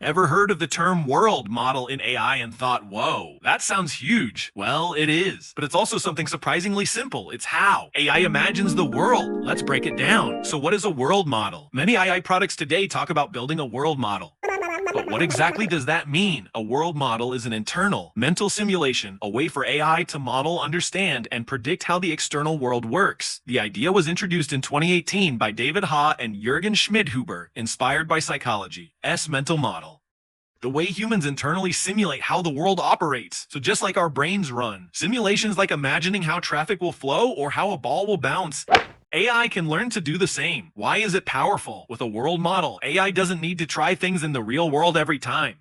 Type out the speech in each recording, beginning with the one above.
Ever heard of the term world model in AI and thought, whoa, that sounds huge? Well, it is. But it's also something surprisingly simple. It's how AI imagines the world. Let's break it down. So what is a world model? Many AI products today talk about building a world model. But what exactly does that mean? A world model is an internal, mental simulation, a way for AI to model, understand, and predict how the external world works. The idea was introduced in 2018 by David Ha and Jürgen Schmidhuber, inspired by psychology's mental model. The way humans internally simulate how the world operates. So just like our brains run, simulations like imagining how traffic will flow or how a ball will bounce, AI can learn to do the same. Why is it powerful? With a world model, AI doesn't need to try things in the real world every time.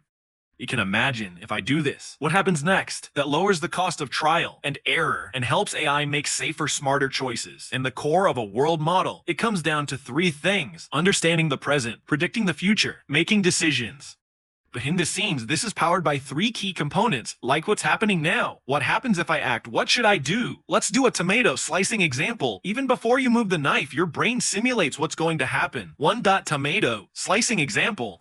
You can imagine, if I do this, what happens next? That lowers the cost of trial and error and helps AI make safer, smarter choices. In the core of a world model, it comes down to three things: understanding the present, predicting the future, making decisions. Behind the scenes, this is powered by three key components, like what's happening now. What happens if I act? What should I do? Let's do a tomato slicing example. Even before you move the knife, your brain simulates what's going to happen. Tomato slicing example.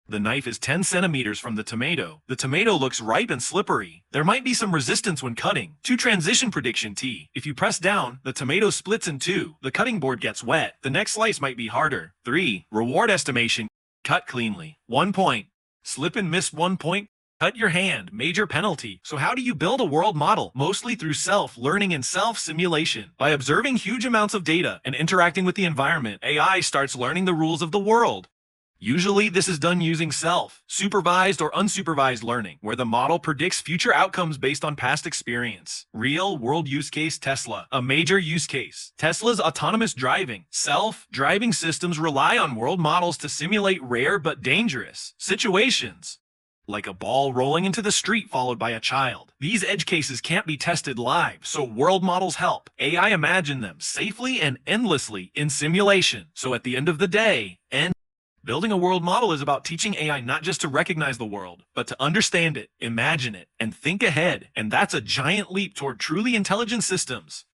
The knife is 10 centimeters from the tomato. The tomato looks ripe and slippery. There might be some resistance when cutting. Transition prediction T. If you press down, the tomato splits in two. The cutting board gets wet. The next slice might be harder. 3. Reward estimation. Cut cleanly. 1 point. Slip and miss 1 point, cut your hand, major penalty. So how do you build a world model? Mostly through self-learning and self-simulation. By observing huge amounts of data and interacting with the environment, AI starts learning the rules of the world. Usually this is done using self-supervised or unsupervised learning, where the model predicts future outcomes based on past experience. Real-world use case: Tesla. A major use case. Tesla's autonomous driving. Self-driving systems rely on world models to simulate rare but dangerous situations, like a ball rolling into the street followed by a child. These edge cases can't be tested live, so world models help AI imagine them safely and endlessly in simulation. So at the end of the day, building a world model is about teaching AI not just to recognize the world, but to understand it, imagine it, and think ahead. And that's a giant leap toward truly intelligent systems.